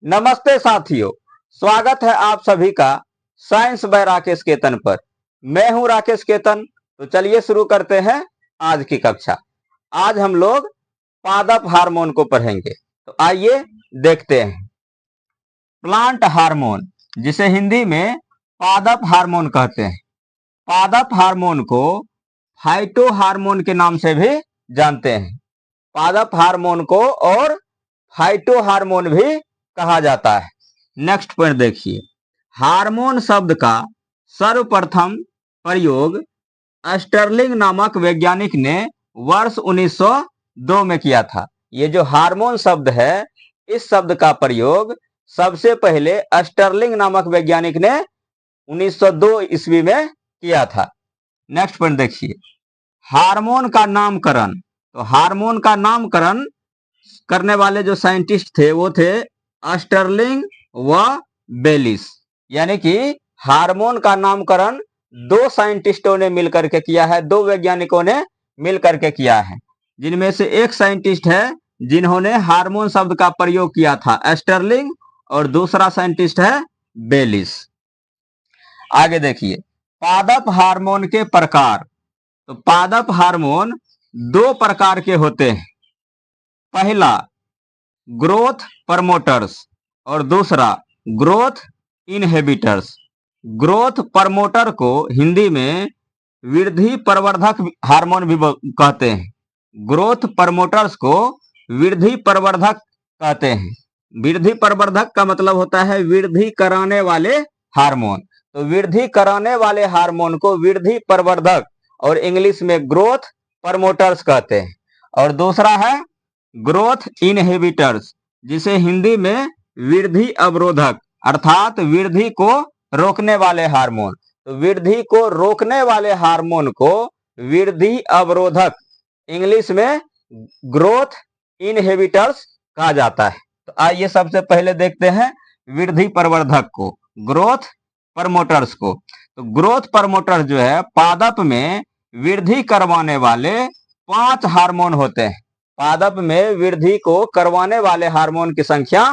नमस्ते साथियों, स्वागत है आप सभी का साइंस बाय राकेश केतन पर। मैं हूं राकेश केतन। तो चलिए शुरू करते हैं आज की कक्षा। आज हम लोग पादप हार्मोन को पढ़ेंगे। तो आइए देखते हैं। प्लांट हार्मोन, जिसे हिंदी में पादप हार्मोन कहते हैं। पादप हार्मोन को फाइटो हार्मोन के नाम से भी जानते हैं। पादप हार्मोन को और फाइटो हार्मोन भी कहा जाता है। नेक्स्ट पॉइंट देखिए। हार्मोन शब्द का सर्वप्रथम प्रयोग स्टर्लिंग नामक वैज्ञानिक ने वर्ष 1902 में किया था। ये जो हार्मोन शब्द है, इस शब्द का प्रयोग सबसे पहले स्टर्लिंग नामक वैज्ञानिक ने 1902 ईस्वी में किया था। नेक्स्ट पॉइंट देखिए। हार्मोन का नामकरण। तो हार्मोन का नामकरण करने वाले जो साइंटिस्ट थे वो थे स्टर्लिंग व बेलिस। यानी कि हार्मोन का नामकरण दो साइंटिस्टों ने मिलकर के किया है, दो वैज्ञानिकों ने मिलकर के किया है, जिनमें से एक साइंटिस्ट है जिन्होंने हार्मोन शब्द का प्रयोग किया था, स्टर्लिंग, और दूसरा साइंटिस्ट है बेलिस। आगे देखिए। पादप हार्मोन के प्रकार। तो पादप हार्मोन दो प्रकार के होते हैं। पहला ग्रोथ प्रमोटर्स और दूसरा ग्रोथ इनहिबिटर्स। ग्रोथ प्रमोटर को हिंदी में वृद्धि प्रवर्धक हार्मोन भी कहते हैं। ग्रोथ प्रमोटर्स को वृद्धि प्रवर्धक कहते हैं। वृद्धि प्रवर्धक का मतलब होता है वृद्धि कराने वाले हार्मोन। तो वृद्धि कराने वाले हार्मोन को वृद्धि प्रवर्धक और इंग्लिश में ग्रोथ प्रमोटर्स कहते हैं। और दूसरा है ग्रोथ इनहिबिटर्स, जिसे हिंदी में वृद्धि अवरोधक अर्थात वृद्धि को रोकने वाले हार्मोन। तो वृद्धि को रोकने वाले हार्मोन को वृद्धि अवरोधक, इंग्लिश में ग्रोथ इनहिबिटर्स कहा जाता है। तो आइए सबसे पहले देखते हैं वृद्धि प्रवर्धक को, ग्रोथ प्रमोटर्स को। तो ग्रोथ प्रमोटर जो है, पादप में वृद्धि करवाने वाले 5 हार्मोन होते हैं। पादप में वृद्धि को करवाने वाले हार्मोन की संख्या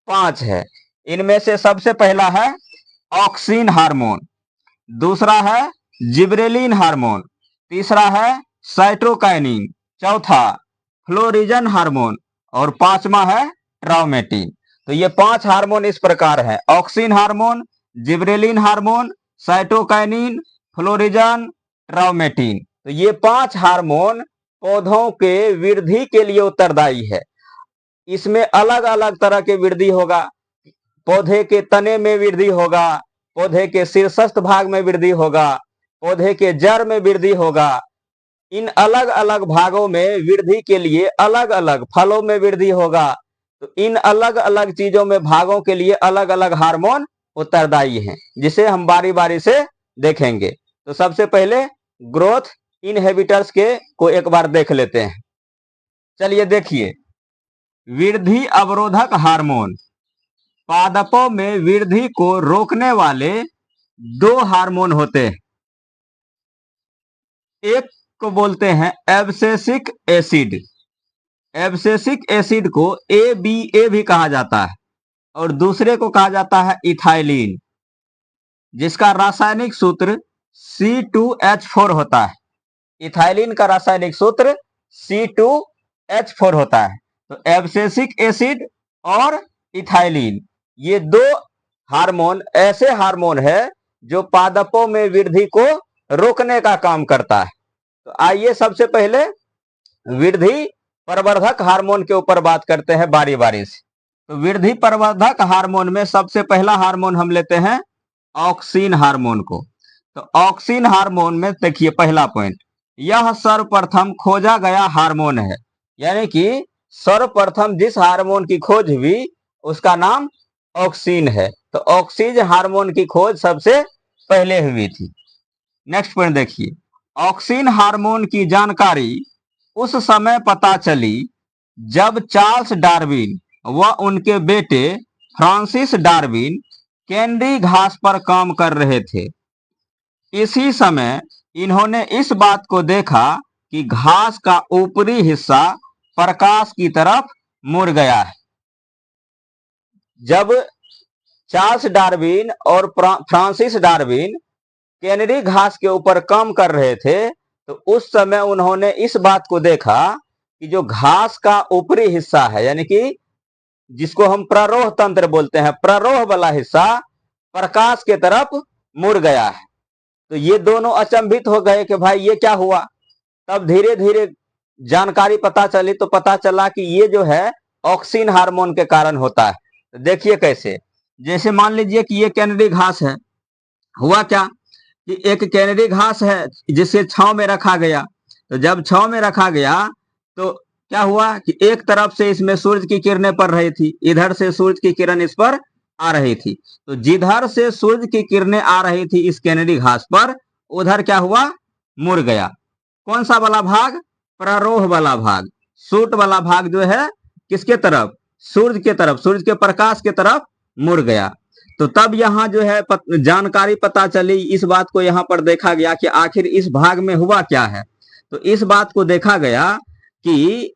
5 है। इनमें से सबसे पहला है ऑक्सिन हार्मोन, दूसरा है जिब्रेलिन हार्मोन, तीसरा है साइटोकाइनिन, चौथा फ्लोरिजन हार्मोन और पांचवा है ट्राउमेटिन। तो ये 5 हार्मोन इस प्रकार है: auxin hormone, gibberellin hormone, cytokinin, florigen, traumatin. तो ये 5 हार्मोन पौधों के वृद्धि के लिए उत्तरदायी है। इसमें अलग अलग तरह के वृद्धि होगा। पौधे के तने में वृद्धि होगा, पौधे के शीर्षस्थ भाग में वृद्धि होगा, पौधे के जड़ में वृद्धि होगा। इन अलग अलग भागों में वृद्धि के लिए अलग अलग, फलों में वृद्धि होगा। तो इन अलग अलग चीजों में, भागों के लिए अलग अलग हार्मोन उत्तरदायी हैं, जिसे हम बारी बारी से देखेंगे। तो सबसे पहले ग्रोथ इनहिबिटर्स को एक बार देख लेते हैं। चलिए देखिए। वृद्धि अवरोधक हार्मोन। पादपों में वृद्धि को रोकने वाले 2 हार्मोन होते हैं। एक को बोलते हैं एब्सिसिक एसिड। एब्सिसिक एसिड को ABA भी कहा जाता है। और दूसरे को कहा जाता है इथाइलिन, जिसका रासायनिक सूत्र C2H4 होता है। इथाइलिन का रासायनिक सूत्र C2H4 होता है। तो एब्सिसिक एसिड और इथाइलिन, ये 2 हार्मोन ऐसे हार्मोन है जो पादपों में वृद्धि को रोकने का काम करता है। तो आइए सबसे पहले वृद्धि प्रवर्धक हार्मोन के ऊपर बात करते हैं बारी बारी से। तो वृद्धि प्रवर्धक हार्मोन में सबसे पहला हार्मोन हम लेते हैं ऑक्सिन हार्मोन को। तो ऑक्सिन हार्मोन में देखिए पहला पॉइंट, यह सर्वप्रथम खोजा गया हार्मोन है। यानी कि सर्वप्रथम जिस हार्मोन की खोज हुई उसका नाम ऑक्सिन है। तो ऑक्सिन हार्मोन की खोज सबसे पहले हुई थी। नेक्स्ट पॉइंट देखिए। ऑक्सिन हार्मोन की जानकारी उस समय पता चली जब चार्ल्स डार्विन व उनके बेटे फ्रांसिस डार्विन कैंडी घास पर काम कर रहे थे। इसी समय इन्होंने इस बात को देखा कि घास का ऊपरी हिस्सा प्रकाश की तरफ मुड़ गया है, जब चार्ल्स डार्विन और फ्रांसिस डार्विन कैनरी घास के ऊपर काम कर रहे थे, तो उस समय उन्होंने इस बात को देखा कि जो घास का ऊपरी हिस्सा है, यानी कि जिसको हम प्ररोह तंत्र बोलते हैं, प्ररोह वाला हिस्सा प्रकाश के तरफ मुड़ गया है। तो ये दोनों अचंभित हो गए कि भाई ये क्या हुआ। तब धीरे धीरे जानकारी पता चली, तो पता चला कि ये जो है ऑक्सिन हार्मोन के कारण होता है। तो देखिए कैसे, जैसे मान लीजिए कि ये कैनरी घास है, हुआ क्या कि एक कैनरी घास है जिसे छांव में रखा गया। तो जब छांव में रखा गया तो क्या हुआ कि एक तरफ से इसमें सूरज की किरणें पड़ रही थी, इधर से सूरज की किरण इस पर आ रही थी। तो जिधर से सूरज की किरणें आ रही थी इस कैनरी घास पर, उधर क्या हुआ, मुड़ गया। कौन सा वाला भाग, प्ररोह वाला भाग, सूट वाला भाग जो है किसके तरफ, सूरज के तरफ, सूरज के प्रकाश के तरफ मुड़ गया। तो तब यहाँ जो है जानकारी पता चली, इस बात को यहाँ पर देखा गया कि आखिर इस भाग में हुआ क्या है। तो इस बात को देखा गया कि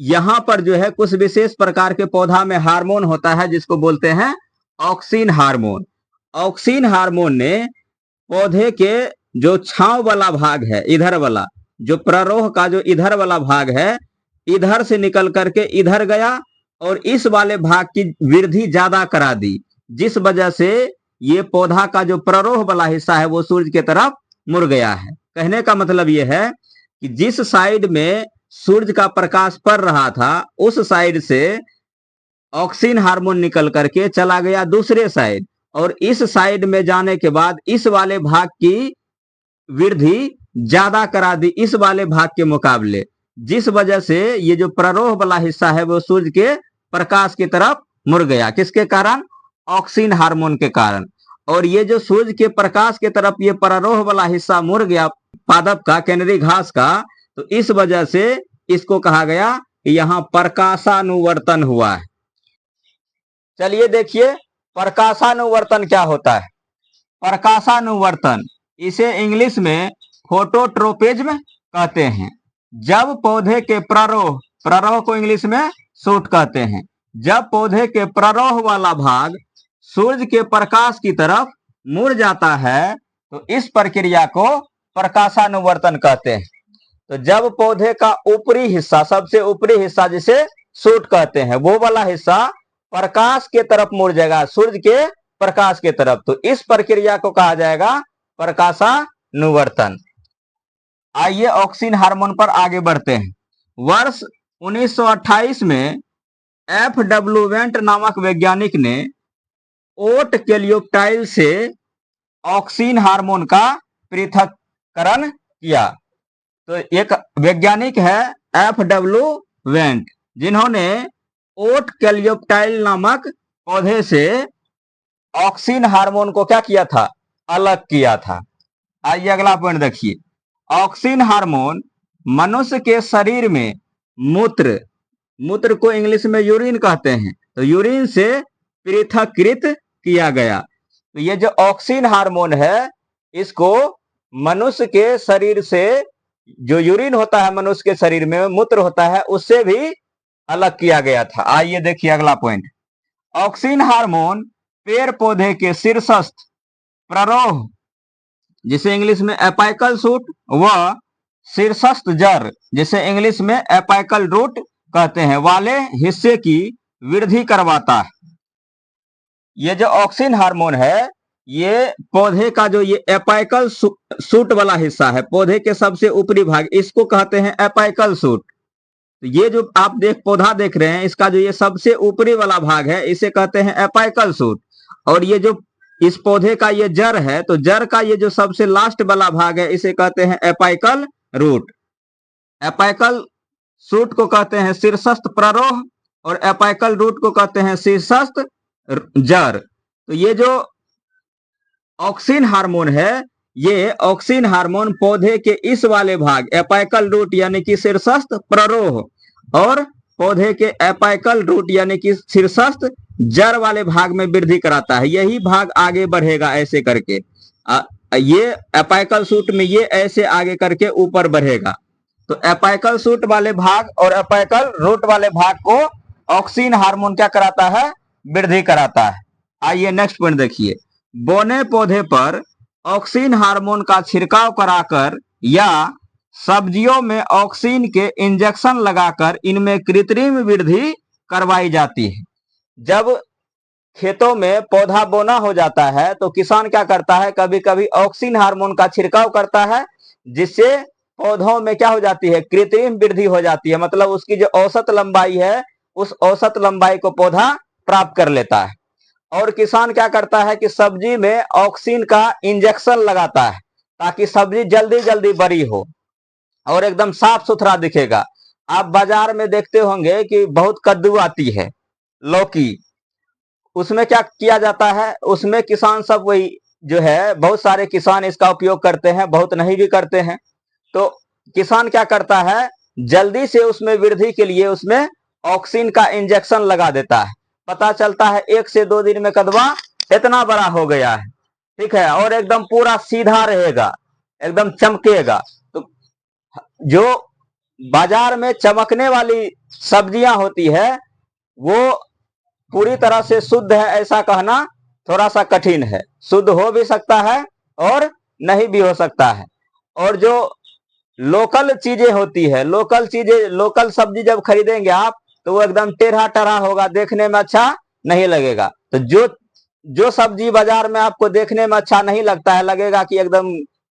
यहाँ पर जो है कुछ विशेष प्रकार के पौधा में हार्मोन होता है जिसको बोलते हैं ऑक्सिन हार्मोन। ऑक्सिन हार्मोन ने पौधे के जो छांव वाला भाग है, इधर वाला जो प्ररोह का जो इधर वाला भाग है, इधर से निकल करके इधर गया और इस वाले भाग की वृद्धि ज्यादा करा दी, जिस वजह से ये पौधा का जो प्ररोह वाला हिस्सा है वो सूरज की तरफ मुड़ गया है। कहने का मतलब ये है कि जिस साइड में सूरज का प्रकाश पड़ रहा था उस साइड से ऑक्सिन हार्मोन निकल करके चला गया दूसरे साइड, और इस साइड में जाने के बाद इस वाले भाग की वृद्धि ज्यादा करा दी इस वाले भाग के मुकाबले, जिस वजह से ये जो प्ररोह वाला हिस्सा है वो सूरज के प्रकाश की तरफ मुड़ गया। किसके कारण, ऑक्सिन हार्मोन के कारण। और ये जो सूरज के प्रकाश की तरफ ये प्ररोह वाला हिस्सा मुड़ गया पादप का, कैनरी घास का, तो इस वजह से इसको कहा गया कि यहाँ प्रकाशानुवर्तन हुआ है। चलिए देखिए प्रकाशानुवर्तन क्या होता है। प्रकाशानुवर्तन, इसे इंग्लिश में फोटोट्रोपिज्म कहते हैं। जब पौधे के प्ररोह, प्ररोह को इंग्लिश में सूट कहते हैं, जब पौधे के प्ररोह वाला भाग सूरज के प्रकाश की तरफ मुड़ जाता है तो इस प्रक्रिया को प्रकाशानुवर्तन कहते हैं। तो जब पौधे का ऊपरी हिस्सा, सबसे ऊपरी हिस्सा जिसे सूट कहते हैं, वो वाला हिस्सा प्रकाश के तरफ मुड़ जाएगा, सूरज के प्रकाश के तरफ, तो इस प्रक्रिया को कहा जाएगा प्रकाशानुवर्तन। आइए ऑक्सिन हार्मोन पर आगे बढ़ते हैं। वर्ष 1928 में एफ.डब्ल्यू. वेंट नामक वैज्ञानिक ने ओट कैलियोप्टाइल से ऑक्सिन हार्मोन का पृथक्करण किया। तो एक वैज्ञानिक है एफ.डब्ल्यू. वेंट, जिन्होंने ओट कैलियोप्टाइल नामक पौधे से ऑक्सिन हार्मोन को क्या किया था, अलग किया था। आइए अगला पॉइंट देखिए। ऑक्सिन हार्मोन मनुष्य के शरीर में मूत्र, मूत्र को इंग्लिश में यूरिन कहते हैं, तो यूरिन से पृथक्कृत किया गया। तो ये जो ऑक्सिन हार्मोन है इसको मनुष्य के शरीर से, जो यूरिन होता है मनुष्य के शरीर में, मूत्र होता है, उससे भी अलग किया गया था। आइए देखिए अगला पॉइंट। ऑक्सिन हार्मोन पेड़ पौधे के शीर्षस्थ प्ररोह, जिसे इंग्लिश में एपाइकल सूट, व शीर्षस्थ जड़, जिसे इंग्लिश में एपाइकल रूट कहते हैं, वाले हिस्से की वृद्धि करवाता है। ये जो ऑक्सिन हार्मोन है ये पौधे का जो ये एपाइकल सूट वाला हिस्सा है, पौधे के सबसे ऊपरी भाग, इसको कहते हैं एपाइकल सूट। तो ये जो आप पौधा देख रहे हैं, इसका जो ये सबसे ऊपरी वाला भाग है इसे कहते हैं एपाइकल सूट। और ये जो इस पौधे का ये जड़ है, तो जड़ का ये जो सबसे लास्ट वाला भाग है इसे कहते हैं एपाइकल रूट। एपाइकल सूट को कहते हैं शीर्षस्थ प्ररोह और एपाइकल रूट को कहते हैं शीर्षस्थ जड़। तो ये जो ऑक्सिन हार्मोन है, ये ऑक्सिन हार्मोन पौधे के इस वाले भाग एपाइकल रूट यानी कि शीर्षस्थ प्ररोह और पौधे के एपाइकल रूट यानी कि शीर्षस्थ जड़ वाले भाग में वृद्धि कराता है। यही भाग आगे बढ़ेगा ऐसे करके, ये एपाइकल सूट में ये ऐसे आगे करके ऊपर बढ़ेगा। तो एपाइकल सूट वाले भाग और एपाइकल रूट वाले भाग को ऑक्सिन हार्मोन क्या कराता है, वृद्धि कराता है। आइए नेक्स्ट पॉइंट देखिए, बोने पौधे पर ऑक्सिन हार्मोन का छिड़काव कराकर या सब्जियों में ऑक्सिन के इंजेक्शन लगाकर इनमें कृत्रिम वृद्धि करवाई जाती है। जब खेतों में पौधा बोना हो जाता है तो किसान क्या करता है, कभी कभी ऑक्सिन हार्मोन का छिड़काव करता है, जिससे पौधों में क्या हो जाती है, कृत्रिम वृद्धि हो जाती है। मतलब उसकी जो औसत लंबाई है उस औसत लंबाई को पौधा प्राप्त कर लेता है। और किसान क्या करता है कि सब्जी में ऑक्सिन का इंजेक्शन लगाता है ताकि सब्जी जल्दी जल्दी बड़ी हो और एकदम साफ सुथरा दिखेगा। आप बाजार में देखते होंगे कि बहुत कद्दू आती है, लौकी, उसमें क्या किया जाता है, उसमें किसान सब वही जो है, बहुत सारे किसान इसका उपयोग करते हैं, बहुत नहीं भी करते हैं। तो किसान क्या करता है, जल्दी से उसमें वृद्धि के लिए उसमें ऑक्सिन का इंजेक्शन लगा देता है। पता चलता है 1 से 2 दिन में कदवा इतना बड़ा हो गया है, ठीक है, और एकदम पूरा सीधा रहेगा, एकदम चमकेगा। तो जो बाजार में चमकने वाली सब्जियां होती है वो पूरी तरह से शुद्ध है ऐसा कहना थोड़ा सा कठिन है। शुद्ध हो भी सकता है और नहीं भी हो सकता है। और जो लोकल चीजें होती है, लोकल चीजें, लोकल सब्जी जब खरीदेंगे आप तो वो एकदम टेढ़ा टढ़ा होगा, देखने में अच्छा नहीं लगेगा। तो जो सब्जी बाजार में आपको देखने में अच्छा नहीं लगता है, लगेगा कि एकदम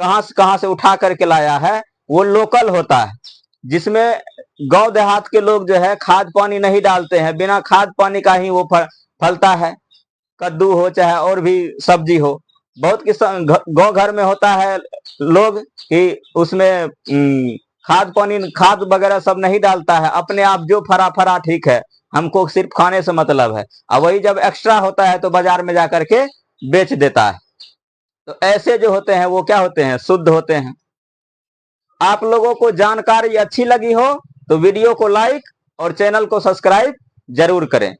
कहां से उठा करके लाया है, वो लोकल होता है, जिसमें गांव देहात के लोग जो है खाद पानी नहीं डालते हैं, बिना खाद पानी का ही वो फलता है। कद्दू हो चाहे और भी सब्जी हो, बहुत किसान गांव घर में होता है लोग कि उसमें खाद पानी, खाद वगैरह सब नहीं डालता है, अपने आप जो फरा फरा ठीक है, हमको सिर्फ खाने से मतलब है। और वही जब एक्स्ट्रा होता है तो बाजार में जाकर के बेच देता है। तो ऐसे जो होते हैं वो क्या होते हैं, शुद्ध होते हैं। आप लोगों को जानकारी अच्छी लगी हो तो वीडियो को लाइक और चैनल को सब्सक्राइब जरूर करें।